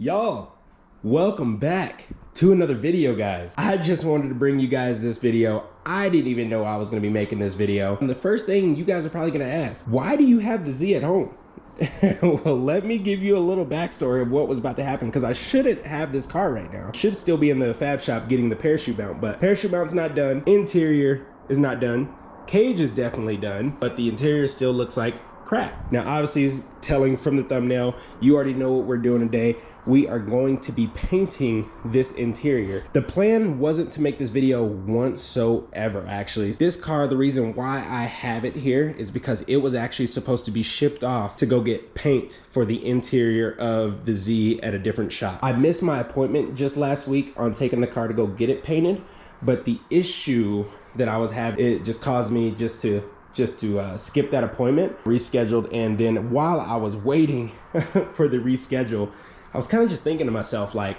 Y'all, welcome back to another video, guys. I just wanted to bring you guys this video. I didn't even know I was gonna be making this video. And the first thing you guys are probably gonna ask, why do you have the Z at home? Well, let me give you a little backstory of what was about to happen, because I shouldn't have this car right now. I should still be in the fab shop getting the parachute mount, but parachute mount's not done. Interior is not done. Cage is definitely done, but the interior still looks like crap. Now, obviously, telling from the thumbnail, you already know what we're doing today. We are going to be painting this interior. The plan wasn't to make this video whatsoever, actually. This car, the reason why I have it here is because it was actually supposed to be shipped off to go get paint for the interior of the Z at a different shop. I missed my appointment just last week on taking the car to go get it painted, but the issue that I was having, it just caused me just to skip that appointment, rescheduled. And then while I was waiting for the reschedule, I was kind of just thinking to myself, like,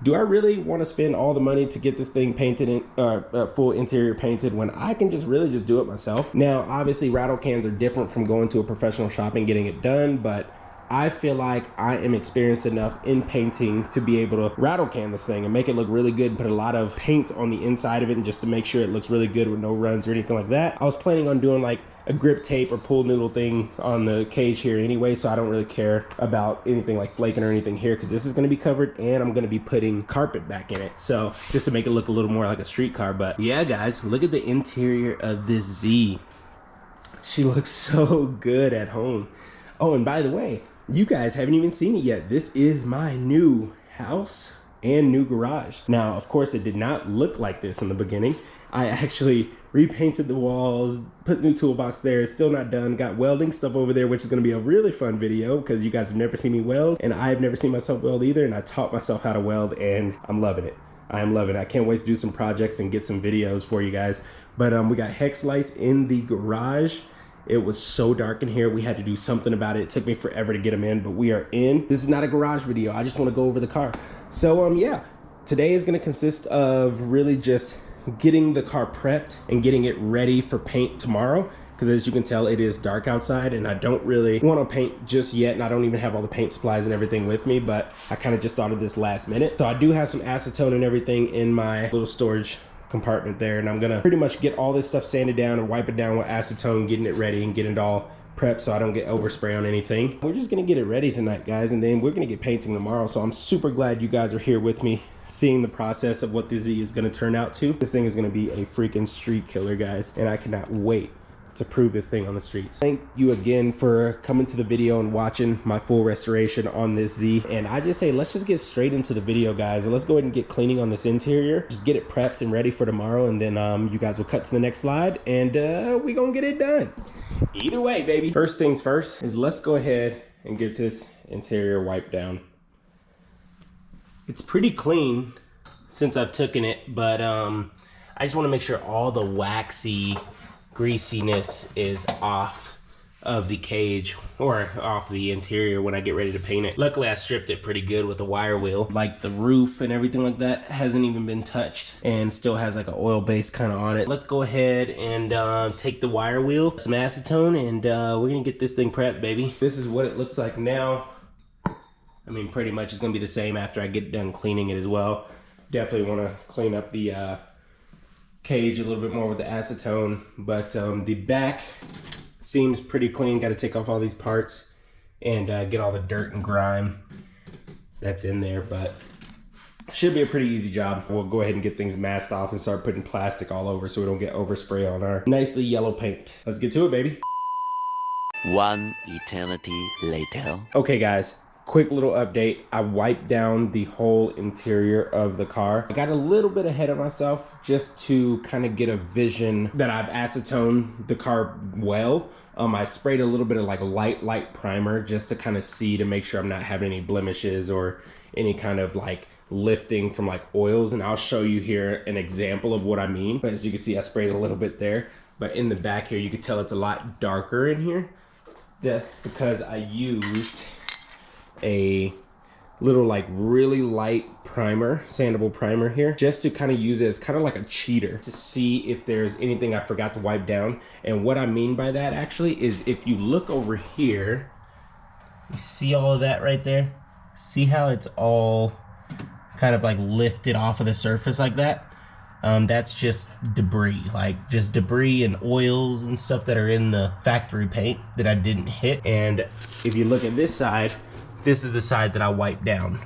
do I really want to spend all the money to get this thing painted, full interior painted, when I can just really just do it myself? Now, obviously, rattle cans are different from going to a professional shop and getting it done, but I feel like I am experienced enough in painting to be able to rattle can this thing and make it look really good, put a lot of paint on the inside of it, and just to make sure it looks really good with no runs or anything like that. I was planning on doing like a grip tape or pull noodle thing on the cage here anyway, so I don't really care about anything like flaking or anything here, because this is going to be covered and I'm going to be putting carpet back in it, so just to make it look a little more like a street car. But yeah, guys, look at the interior of this Z. She looks so good at home. Oh, and by the way, you guys haven't even seen it yet. This is my new house and new garage. Now, of course, it did not look like this in the beginning. I actually repainted the walls, put new toolbox there. It's still not done. Got welding stuff over there, which is going to be a really fun video because you guys have never seen me weld, and I've never seen myself weld either. And I taught myself how to weld, and I'm loving it. I am loving it. I can't wait to do some projects and get some videos for you guys. But we got hex lights in the garage. It was so dark in here, we had to do something about it. It took me forever to get them in, but we are in. This is not a garage video. I just want to go over the car. So yeah, today is going to consist of really just getting the car prepped and getting it ready for paint tomorrow, because as you can tell, it is dark outside and I don't really want to paint just yet, and I don't even have all the paint supplies and everything with me, but I kind of just thought of this last minute. So I do have some acetone and everything in my little storage compartment there, and I'm gonna pretty much get all this stuff sanded down and wipe it down with acetone, getting it ready and getting it all prepped so I don't get overspray on anything. We're just gonna get it ready tonight, guys, and then we're gonna get painting tomorrow. So I'm super glad you guys are here with me, seeing the process of what the Z is gonna turn out to. This thing is gonna be a freaking street killer, guys, and I cannot wait to prove this thing on the streets. Thank you again for coming to the video and watching my full restoration on this Z. And I just say, let's just get straight into the video, guys, and let's go ahead and get cleaning on this interior. Just get it prepped and ready for tomorrow, and then you guys will cut to the next slide, and we gonna get it done. Either way, baby. First things first is let's go ahead and get this interior wiped down. It's pretty clean since I've taken it, but I just want to make sure all the waxy greasiness is off of the cage or off the interior when I get ready to paint it. Luckily, I stripped it pretty good with a wire wheel. Like the roof and everything like that hasn't even been touched and still has like an oil base kind of on it. Let's go ahead and take the wire wheel, some acetone, and we're gonna get this thing prepped, baby. This is what it looks like now. I mean, pretty much it's gonna be the same after I get done cleaning it as well. Definitely want to clean up the cage a little bit more with the acetone, but the back seems pretty clean. Got to take off all these parts and get all the dirt and grime that's in there, but should be a pretty easy job. We'll go ahead and get things masked off and start putting plastic all over so we don't get overspray on our nicely yellow paint. Let's get to it, baby. One eternity later. Okay, guys. Quick little update. I wiped down the whole interior of the car. I got a little bit ahead of myself just to kind of get a vision that I've acetoned the car well. I sprayed a little bit of like a light primer just to kind of see, to make sure I'm not having any blemishes or any kind of like lifting from like oils. And I'll show you here an example of what I mean. But as you can see, I sprayed a little bit there. But in the back here, you can tell it's a lot darker in here. That's because I used a little like really light primer, sandable primer here, just to kind of use it as kind of like a cheater to see if there's anything I forgot to wipe down. And what I mean by that actually is if you look over here, you see all of that right there? See how it's all kind of like lifted off of the surface like that? That's just debris, like just debris and oils and stuff that are in the factory paint that I didn't hit. And if you look at this side, this is the side that I wiped down.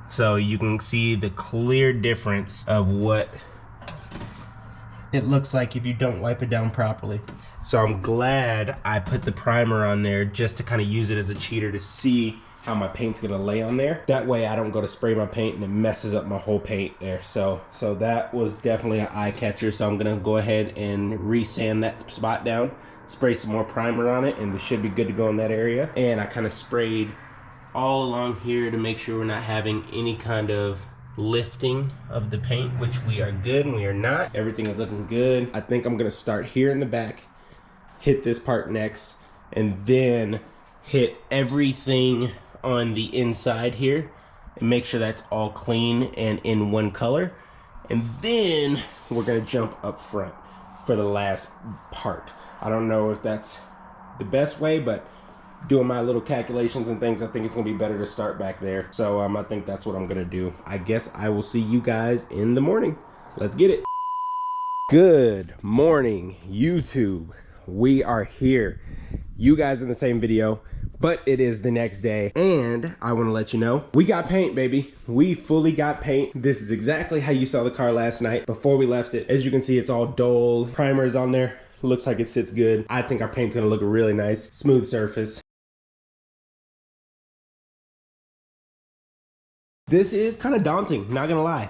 So you can see the clear difference of what it looks like if you don't wipe it down properly. So I'm glad I put the primer on there just to kind of use it as a cheater to see how my paint's gonna lay on there. That way I don't go to spray my paint and it messes up my whole paint there. So that was definitely an eye catcher. So I'm gonna go ahead and re-sand that spot down, spray some more primer on it, and we should be good to go in that area. And I kind of sprayed all along here to make sure we're not having any kind of lifting of the paint, which we are good and we are not. Everything is looking good. I think I'm gonna start here in the back, hit this part next, and then hit everything on the inside here and make sure that's all clean and in one color. And then we're gonna jump up front for the last part. I don't know if that's the best way, but doing my little calculations and things, I think it's gonna be better to start back there. So I think that's what I'm gonna do. I guess I will see you guys in the morning. Let's get it. Good morning, YouTube. We are here. You guys in the same video, but it is the next day, and I want to let you know we got paint, baby. We fully got paint. This is exactly how you saw the car last night before we left it. As you can see, it's all dull. Primer is on there. Looks like it sits good. I think our paint's gonna look really nice. Smooth surface. This is kind of daunting, not gonna lie.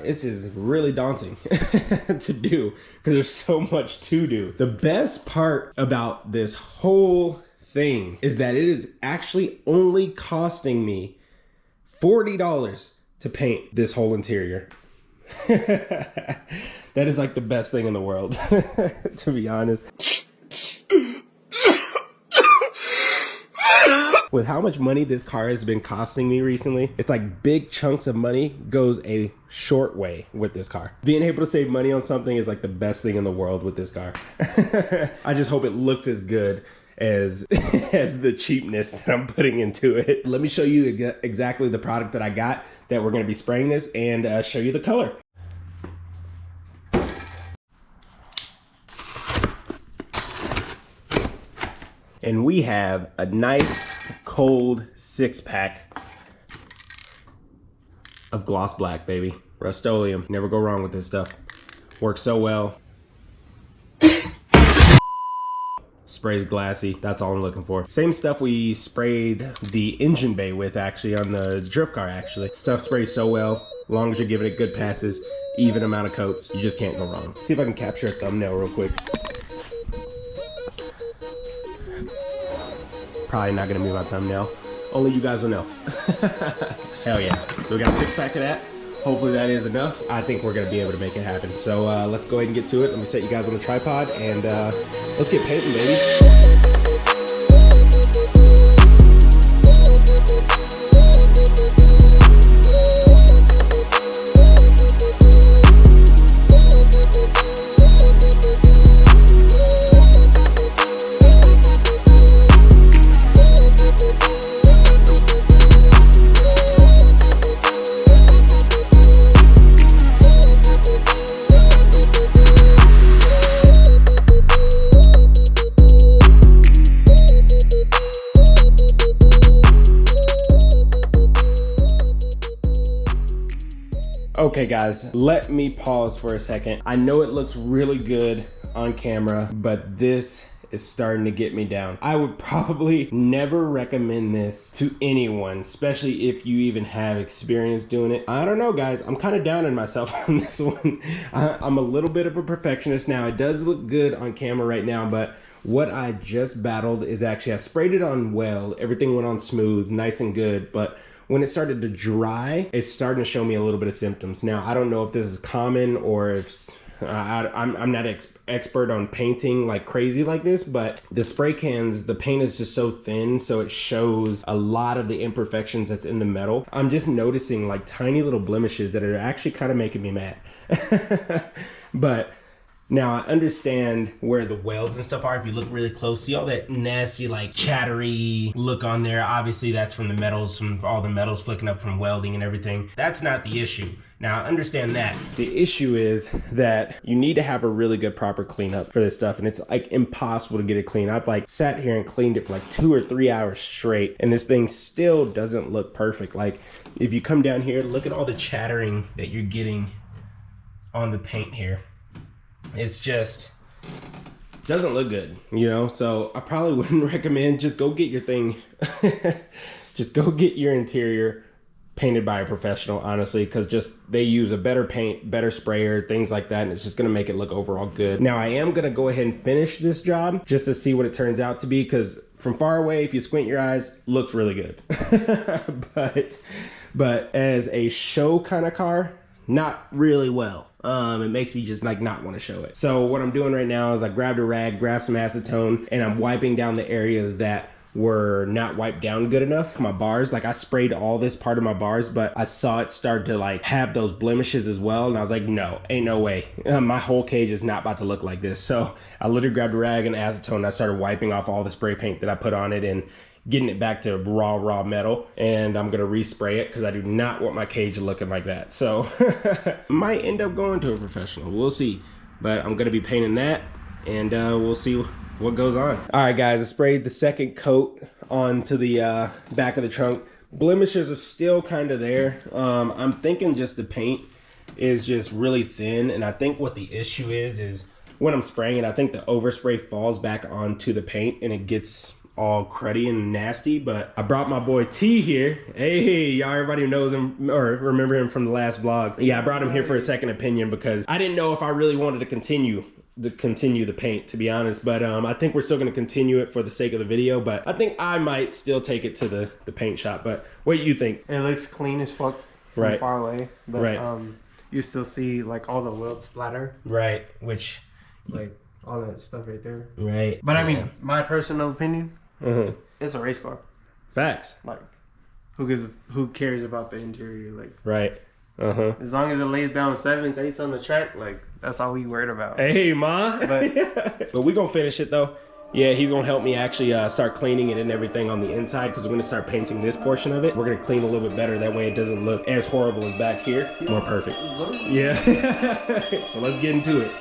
This is really daunting to do because there's so much to do. The best part about this whole thing is that it is actually only costing me $40 to paint this whole interior. That is like the best thing in the world, to be honest. With how much money this car has been costing me recently, it's like big chunks of money goes a short way with this car. Being able to save money on something is like the best thing in the world with this car. I just hope it looks as good as the cheapness that I'm putting into it. Let me show you exactly the product that I got that we're gonna be spraying this, and show you the color. And we have a nice cold 6-pack of gloss black, baby. Rust-Oleum. Never go wrong with this stuff. Works so well. Sprays glassy. That's all I'm looking for. Same stuff we sprayed the engine bay with, actually, on the drift car, actually. Stuff sprays so well. As long as you're giving it good passes, even amount of coats, you just can't go wrong. Let's see if I can capture a thumbnail real quick. Probably not gonna be my thumbnail. Only you guys will know. Hell yeah. So we got a 6-pack of that. Hopefully that is enough. I think we're gonna be able to make it happen. So let's go ahead and get to it. Let me set you guys on the tripod, and let's get painting, baby. Okay guys, let me pause for a second. I know it looks really good on camera, but this is starting to get me down. I would probably never recommend this to anyone, especially if you even have experience doing it. I don't know guys, I'm kind of down on myself on this one. I'm a little bit of a perfectionist now. It does look good on camera right now, but what I just battled is actually, I sprayed it on well, everything went on smooth, nice and good, but when it started to dry, it's starting to show me a little bit of symptoms. Now, I don't know if this is common or if I'm not expert on painting like crazy like this, but the spray cans, the paint is just so thin, so it shows a lot of the imperfections that's in the metal. I'm just noticing like tiny little blemishes that are actually kind of making me mad. But Now I understand where the welds and stuff are. If you look really close, see all that nasty, like chattery look on there. Obviously that's from the metals, from all the metals flicking up from welding and everything. That's not the issue. Now I understand that. The issue is that you need to have a really good proper cleanup for this stuff, and it's like impossible to get it clean. I've like sat here and cleaned it for like 2 or 3 hours straight, and this thing still doesn't look perfect. Like if you come down here, look at all the chattering that you're getting on the paint here. It's just doesn't look good, you know? So I probably wouldn't recommend, just go get your thing, just go get your interior painted by a professional, honestly, because just they use a better paint, better sprayer, things like that, and it's just gonna make it look overall good. Now I am gonna go ahead and finish this job just to see what it turns out to be, because from far away, if you squint your eyes, looks really good. but as a show kind of car, not really well. It makes me just like not want to show it. So what I'm doing right now is I grabbed a rag, grabbed some acetone, and I'm wiping down the areas that were not wiped down good enough. My bars, like I sprayed all this part of my bars, but I saw it start to like have those blemishes as well. And I was like, no, ain't no way. My whole cage is not about to look like this. So I literally grabbed a rag and acetone and I started wiping off all the spray paint that I put on it and getting it back to raw metal, and I'm gonna respray it because I do not want my cage looking like that. So might end up going to a professional, we'll see, but I'm gonna be painting that, and we'll see what goes on. All right guys, I sprayed the second coat onto the back of the trunk. Blemishes are still kind of there. I'm thinking just the paint is just really thin, and I think what the issue is when I'm spraying it, I think the overspray falls back onto the paint and it gets all cruddy and nasty. But I brought my boy T here. Hey, y'all, everybody who knows him or remember him from the last vlog. Yeah, I brought him here for a second opinion because I didn't know if I really wanted to continue the paint, to be honest. But I think we're still gonna continue it for the sake of the video, but I think I might still take it to the paint shop. But what do you think? It looks clean as fuck from far away, but you still see like all the weld splatter. Right, which like all that stuff right there. Right. But I mean, my personal opinion, it's a race car. Facts. Like, who cares about the interior? Like, right. As long as it lays down 7s, 8s on the track, like that's all we worried about. Hey, ma. But we gonna finish it though. Yeah, he's gonna help me actually start cleaning it and everything on the inside, because we're gonna start painting this portion of it. We're gonna clean a little bit better, that way it doesn't look as horrible as back here. More perfect. Yeah. So let's get into it.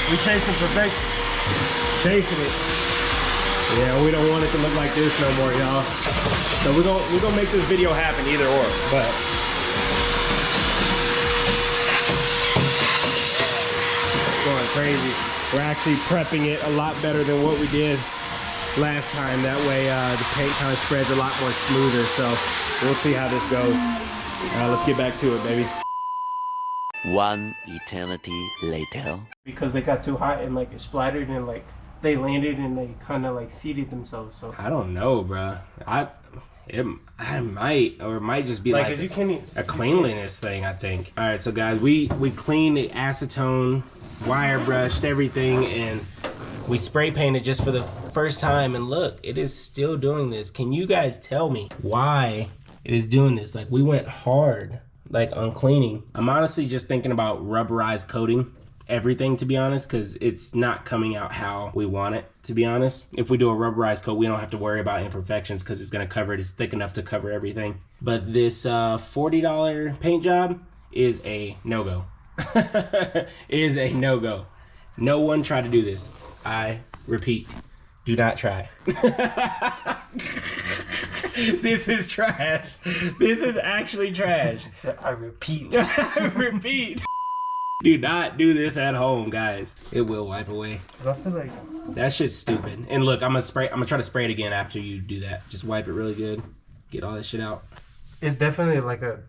We chasing perfection. Chasing it. Yeah, we don't want it to look like this no more, y'all. So we're gonna make this video happen either or, but going crazy. We're actually prepping it a lot better than what we did last time. That way the paint kind of spreads a lot more smoother. So we'll see how this goes. Let's get back to it, baby. One eternity later. Because they got too hot and like it splattered and like they landed and they kind of like seated themselves. So I don't know, bro. I might, or it might just be like you can't, a cleanliness thing, I think. All right, so guys, we cleaned the acetone, wire brushed everything, and we spray painted just for the first time. And look, it is still doing this. Can you guys tell me why it is doing this? Like, we went hard, like, on cleaning. I'm honestly just thinking about rubberized coating everything, to be honest, because it's not coming out how we want it, to be honest. If we do a rubberized coat, we don't have to worry about imperfections because it's going to cover it. It's thick enough to cover everything. But this $40 paint job is a no-go. Is a no-go. No one try to do this. I repeat, Do not try. This is trash. This is actually trash. I repeat. I repeat. Do not do this at home, guys. It will wipe away. Cause I feel like that shit's stupid. And look, I'm gonna try to spray it again after you do that. Just wipe it really good. Get all that shit out. It's definitely like a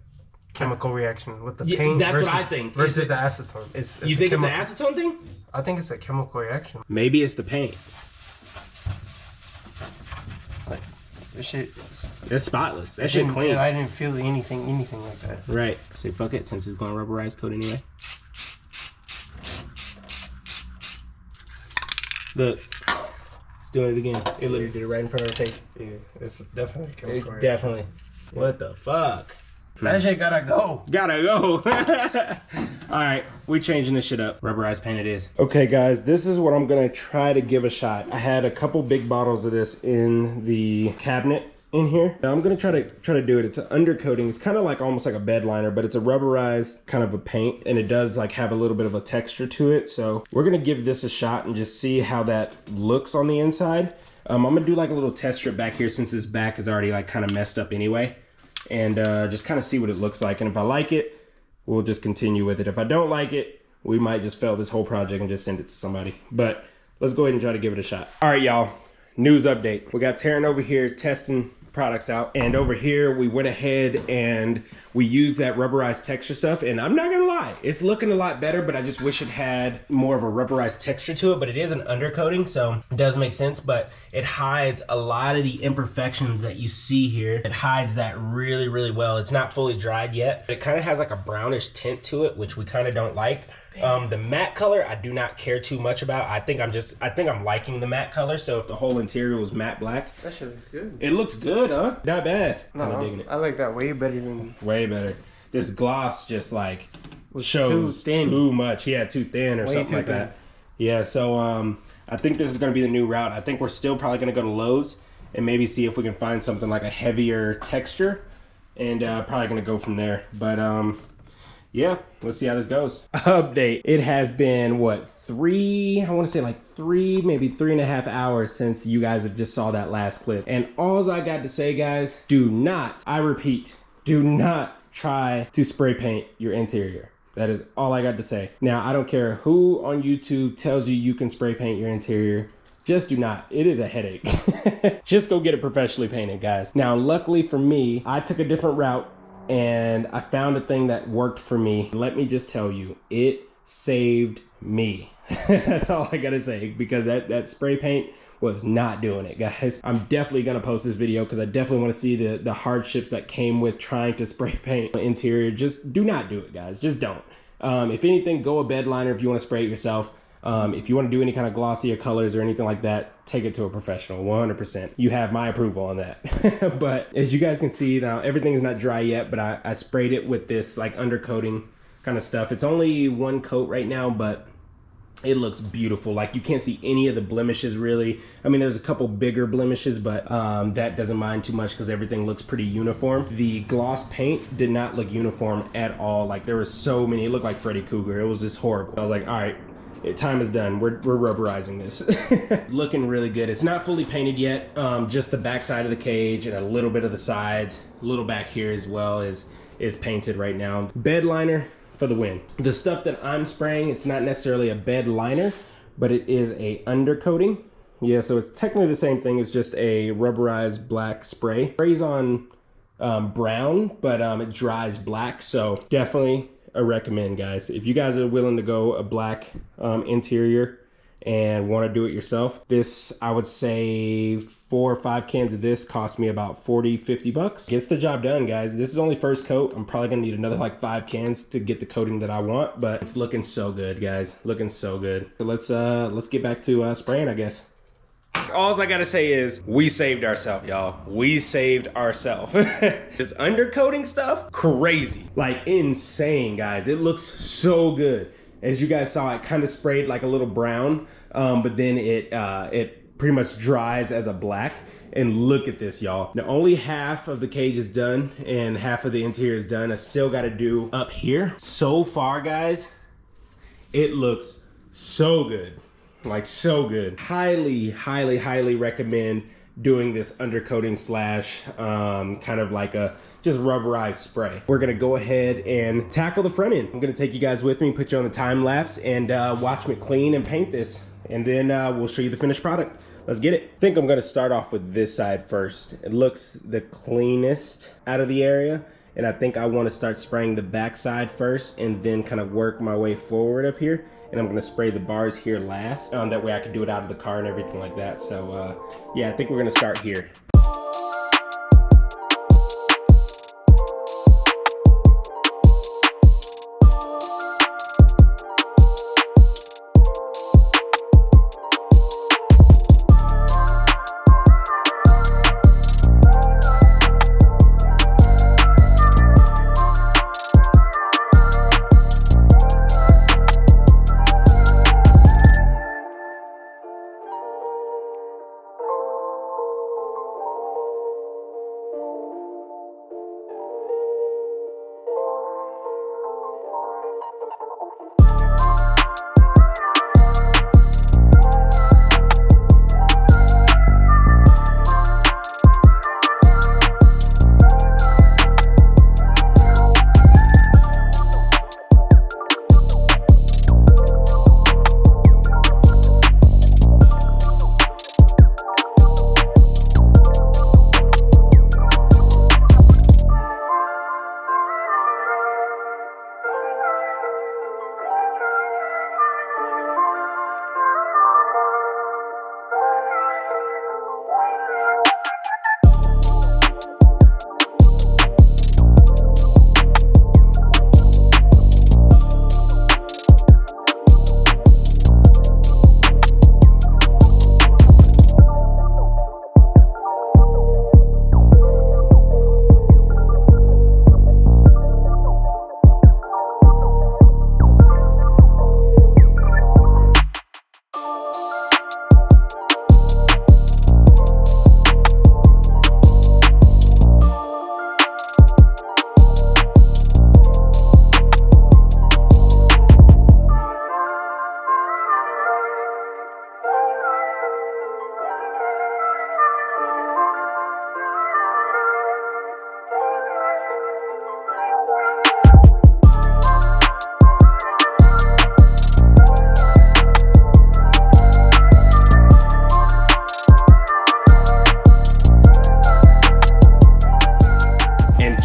chemical reaction with the Yeah, paint. that's versus, what I think. Versus the acetone. It's you think it's an acetone thing? I think it's a chemical reaction. Maybe it's the paint. Like this shit. It's spotless. That shit clean. I didn't feel anything like that. Right. Say fuck it since it's going rubberized coat anyway. Look. Let's do it again. It literally did it right in front of her face. Yeah, it's definitely a chemical reaction. Definitely. Yeah. What the fuck? That shit gotta go. Gotta go. Alright, we changing this shit up. Rubberized paint it is. Okay guys, this is what I'm gonna try to give a shot. I had a couple big bottles of this in the cabinet in here. Now I'm gonna try to do it. It's an undercoating. It's kind of like almost like a bed liner, but it's a rubberized kind of a paint, and it does like have a little bit of a texture to it. So we're gonna give this a shot and just see how that looks on the inside. I'm gonna do like a little test strip back here since this back is already like kind of messed up anyway. And just kind of see what it looks like. And if I like it, we'll just continue with it. If I don't like it, we might just fail this whole project and just send it to somebody. But let's go ahead and try to give it a shot. All right, y'all, news update. We got Taryn over here testing products out, and over here we went ahead and we used that rubberized texture stuff, and I'm not gonna lie, it's looking a lot better, but I just wish it had more of a rubberized texture to it. But it is an undercoating, so it does make sense, but it hides a lot of the imperfections that you see here. It hides that really, really well. It's not fully dried yet. It kind of has like a brownish tint to it, which we kind of don't like. The matte color, I do not care too much about. I think I'm liking the matte color. So if the whole interior was matte black, that shit looks good. It looks good, huh? Not bad. No, digging it. I like that way better than. Way better. This gloss just like shows too much. Yeah, too thin or way something like thin. That. Yeah. So I think this is gonna be the new route. I think we're still probably gonna go to Lowe's and maybe see if we can find something like a heavier texture, and probably gonna go from there. But yeah, let's see how this goes. Update. It has been, what, maybe 3.5 hours since you guys have just saw that last clip. And all I got to say, guys, do not, I repeat, do not try to spray paint your interior. That is all I got to say. Now, I don't care who on YouTube tells you you can spray paint your interior. Just do not. It is a headache. Just go get it professionally painted, guys. Now, luckily for me, I took a different route, and I found a thing that worked for me. Let me just tell you, it saved me. That's all I gotta say, because that spray paint was not doing it, guys. I'm definitely gonna post this video because I definitely want to see the hardships that came with trying to spray paint the interior. Just do not do it, guys. Just don't. If anything, go a bed liner if you want to spray it yourself. If you want to do any kind of glossier colors or anything like that, take it to a professional, 100%. You have my approval on that. But as you guys can see now, everything is not dry yet, but I sprayed it with this like undercoating kind of stuff. It's only one coat right now, but it looks beautiful. Like you can't see any of the blemishes really. I mean, there's a couple bigger blemishes, but that doesn't mind too much because everything looks pretty uniform. The gloss paint did not look uniform at all. Like there was so many, it looked like Freddy Krueger. It was just horrible. I was like, all right, time is done. We're rubberizing this. Looking really good. It's not fully painted yet. Just the back side of the cage and a little bit of the sides. A little back here as well is painted right now. Bed liner for the win. The stuff that I'm spraying, it's not necessarily a bed liner, but it is a undercoating. Yeah, so it's technically the same thing. It's just a rubberized black spray. Sprays on brown, but it dries black. So definitely a recommend, guys. If you guys are willing to go a black interior and want to do it yourself, this, I would say 4 or 5 cans of this cost me about 40-50 bucks. Gets the job done, guys. This is only first coat. I'm probably gonna need another like 5 cans to get the coating that I want, but it's looking so good, guys. Looking so good. So let's get back to spraying, I guess. All I gotta say is we saved ourselves, y'all. We saved ourselves. This undercoating stuff, crazy. Like insane, guys. It looks so good. As you guys saw, it kind of sprayed like a little brown, but then it pretty much dries as a black. And look at this, y'all. Now only half of the cage is done and half of the interior is done. I still gotta do up here. So far, guys, it looks so good. Like so good. Highly, highly, highly recommend doing this undercoating slash kind of like a just rubberized spray. We're gonna go ahead and tackle the front end. I'm gonna take you guys with me, put you on the time lapse, and watch me clean and paint this. And then we'll show you the finished product. Let's get it. I think I'm gonna start off with this side first. It looks the cleanest out of the area. And I think I wanna start spraying the back side first and then kind of work my way forward up here. And I'm gonna spray the bars here last. That way I can do it out of the car and everything like that. So yeah, I think we're gonna start here.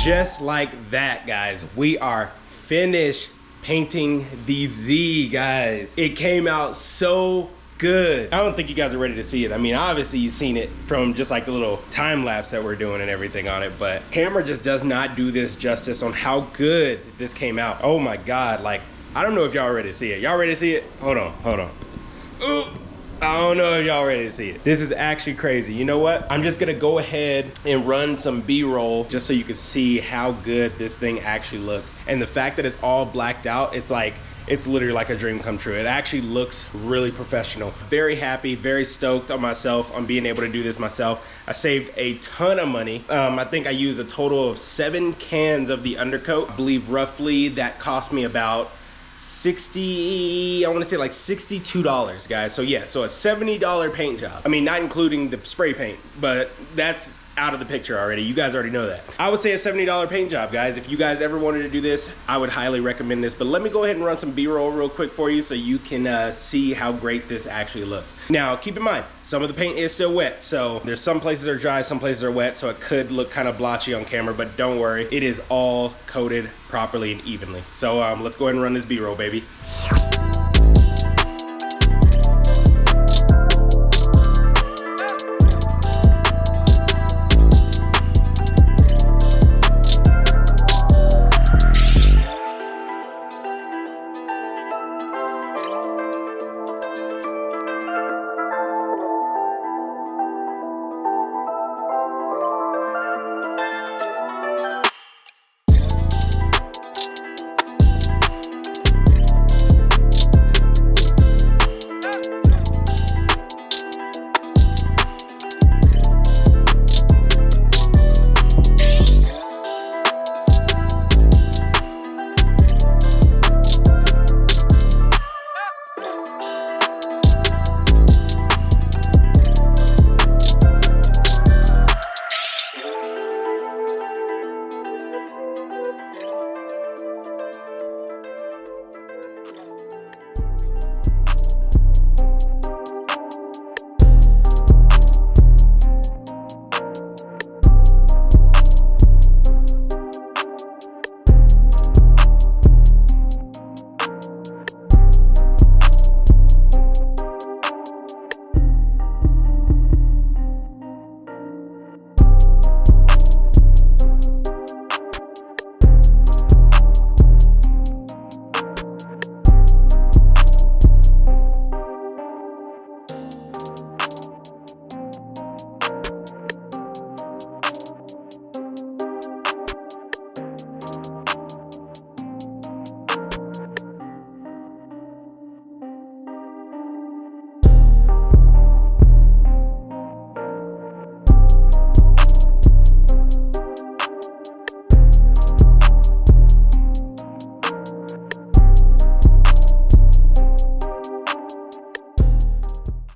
Just like that, guys, we are finished painting the Z, guys. It came out so good. I don't think you guys are ready to see it. I mean, obviously you've seen it from just like the little time lapse that we're doing and everything on it, but camera just does not do this justice on how good this came out. Oh my God, like, I don't know if y'all ready to see it. Y'all ready to see it? Hold on. Ooh. I don't know if y'all ready to see it. This is actually crazy. You know what? I'm just gonna go ahead and run some B-roll just so you can see how good this thing actually looks. And the fact that it's all blacked out, it's literally like a dream come true. It actually looks really professional. Very happy, very stoked on myself on being able to do this myself. I saved a ton of money. I think I used a total of 7 cans of the undercoat. I believe roughly that cost me about I want to say like $62, guys. So yeah, so a $70 paint job. I mean, not including the spray paint, but that's out of the picture already. You guys already know that. I would say a $70 paint job, guys. If you guys ever wanted to do this, I would highly recommend this. But let me go ahead and run some B-roll real quick for you so you can see how great this actually looks. Now, keep in mind, some of the paint is still wet. So there's some places are dry, some places are wet. So it could look kind of blotchy on camera, but don't worry. It is all coated properly and evenly. So let's go ahead and run this B-roll, baby.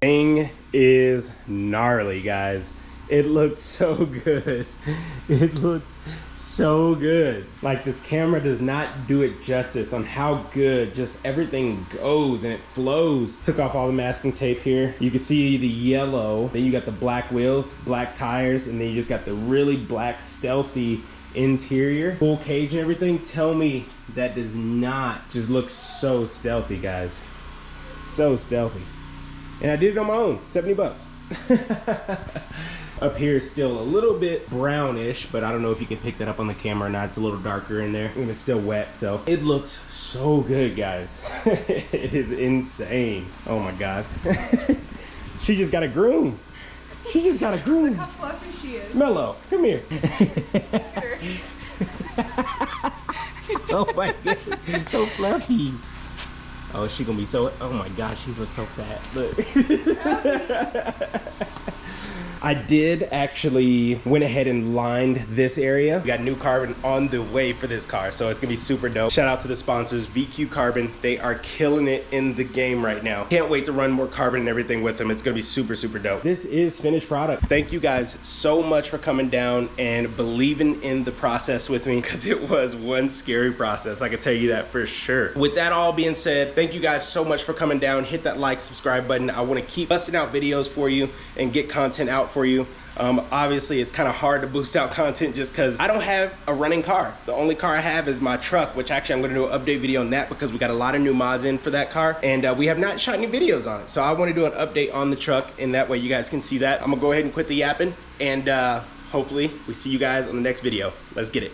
Thing is gnarly, guys. It looks so good. It looks so good. Like, this camera does not do it justice on how good just everything goes and it flows. Took off all the masking tape here. You can see the yellow, then you got the black wheels, black tires, and then you just got the really black stealthy interior, full cage and everything. Tell me that does not just look so stealthy, guys. So stealthy. And I did it on my own, 70 bucks. Up here is still a little bit brownish, but I don't know if you can pick that up on the camera or not. It's a little darker in there and it's still wet, so it looks so good, guys. It is insane. Oh my God. She just got a groom. She just got a groom. Look how fluffy she is. Mello, come here. Oh my God, so fluffy. Oh, she gonna be so, oh my gosh, she looks so fat. Look. I did actually went ahead and lined this area. We got new carbon on the way for this car, so it's gonna be super dope. Shout out to the sponsors, VQ Carbon. They are killing it in the game right now. Can't wait to run more carbon and everything with them. It's gonna be super, super dope. This is finished product. Thank you guys so much for coming down and believing in the process with me, because it was one scary process. I can tell you that for sure. With that all being said, thank you guys so much for coming down. Hit that like, subscribe button. I wanna keep busting out videos for you and get content out for you. Obviously it's kind of hard to boost out content just because I don't have a running car. The only car I have is my truck, which actually I'm going to do an update video on that because we got a lot of new mods in for that car, and we have not shot any videos on it. So I want to do an update on the truck, and that way you guys can see that. I'm gonna go ahead and quit the yapping, and hopefully we see you guys on the next video. Let's get it.